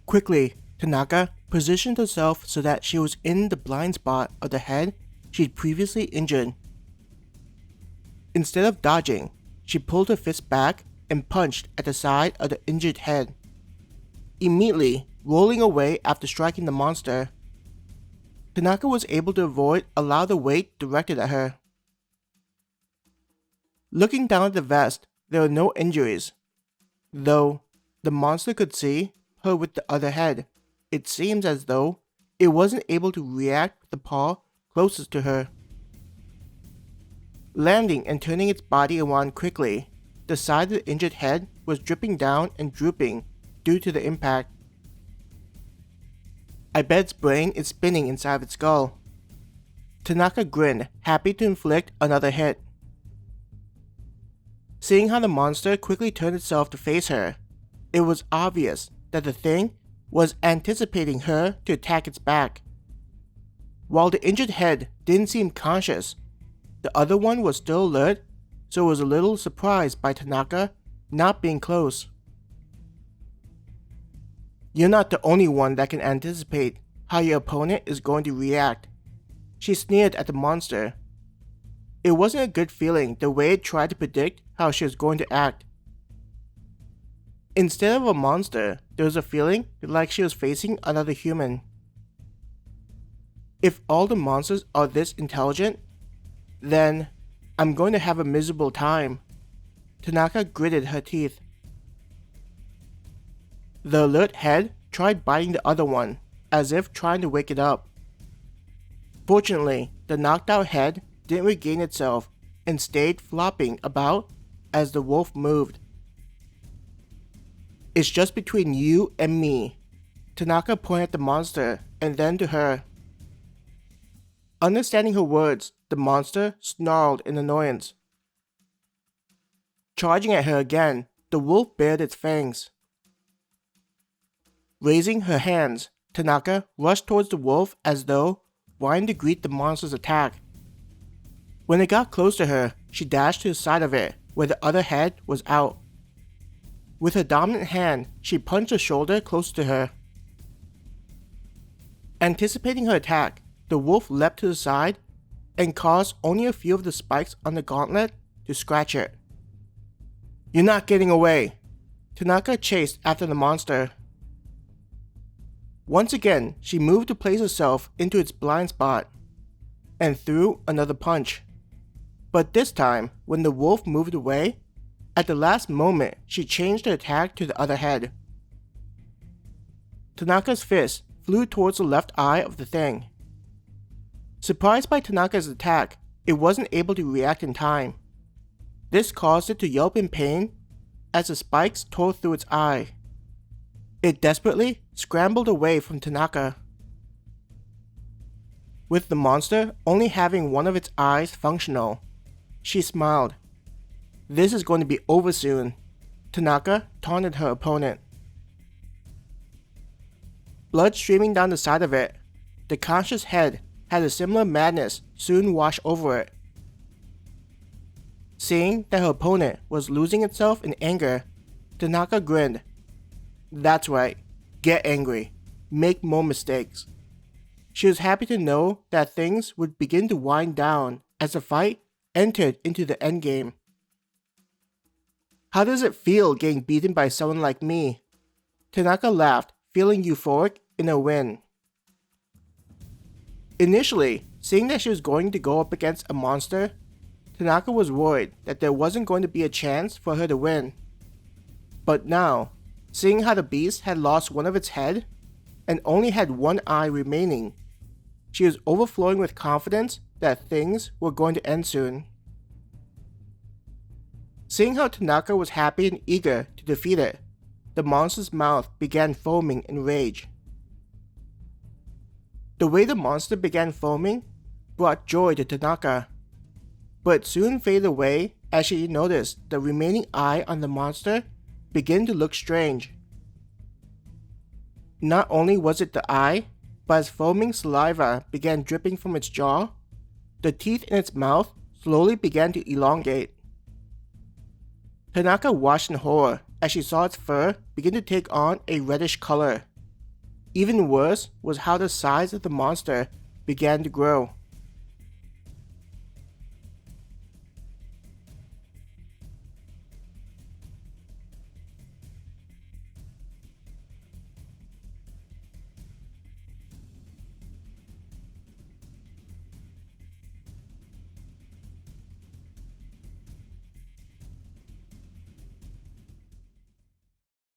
Quickly, Tanaka positioned herself so that she was in the blind spot of the head she'd previously injured. Instead of dodging, she pulled her fist back and punched at the side of the injured head, immediately rolling away after striking the monster. Tanaka was able to avoid a lot of weight directed at her. Looking down at the vest, there were no injuries, though the monster could see her with the other head. It seems as though it wasn't able to react with the paw closest to her. Landing and turning its body around quickly, the side of the injured head was dripping down and drooping due to the impact. I bet its brain is spinning inside of its skull. Tanaka grinned, happy to inflict another hit. Seeing how the monster quickly turned itself to face her, it was obvious that the thing was anticipating her to attack its back. While the injured head didn't seem conscious, the other one was still alert, so was a little surprised by Tanaka not being close. You're not the only one that can anticipate how your opponent is going to react. She sneered at the monster. It wasn't a good feeling the way it tried to predict how she was going to act. Instead of a monster, there was a feeling like she was facing another human. If all the monsters are this intelligent, then I'm going to have a miserable time. Tanaka gritted her teeth. The alert head tried biting the other one, as if trying to wake it up. Fortunately, the knocked out head didn't regain itself and stayed flopping about as the wolf moved. It's just between you and me. Tanaka pointed at the monster and then to her. Understanding her words, the monster snarled in annoyance. Charging at her again, the wolf bared its fangs. Raising her hands, Tanaka rushed towards the wolf as though wanting to greet the monster's attack. When it got close to her, she dashed to the side of it, where the other head was out. With her dominant hand, she punched the shoulder close to her. Anticipating her attack, the wolf leapt to the side and caused only a few of the spikes on the gauntlet to scratch it. You're not getting away! Tanaka chased after the monster. Once again, she moved to place herself into its blind spot and threw another punch. But this time, when the wolf moved away, at the last moment she changed her attack to the other head. Tanaka's fist flew towards the left eye of the thing. Surprised by Tanaka's attack, it wasn't able to react in time. This caused it to yelp in pain as the spikes tore through its eye. It desperately scrambled away from Tanaka. With the monster only having one of its eyes functional, she smiled. This is going to be over soon. Tanaka taunted her opponent. Blood streaming down the side of it, the conscious head had a similar madness soon wash over it. Seeing that her opponent was losing itself in anger, Tanaka grinned. That's right, get angry, make more mistakes. She was happy to know that things would begin to wind down as the fight entered into the endgame. How does it feel getting beaten by someone like me? Tanaka laughed, feeling euphoric in her win. Initially, seeing that she was going to go up against a monster, Tanaka was worried that there wasn't going to be a chance for her to win. But now, seeing how the beast had lost one of its head and only had one eye remaining, she was overflowing with confidence that things were going to end soon. Seeing how Tanaka was happy and eager to defeat it, the monster's mouth began foaming in rage. The way the monster began foaming brought joy to Tanaka, but it soon faded away as she noticed the remaining eye on the monster begin to look strange. Not only was it the eye, but as foaming saliva began dripping from its jaw, the teeth in its mouth slowly began to elongate. Tanaka watched in horror as she saw its fur begin to take on a reddish color, Even worse was how the size of the monster began to grow.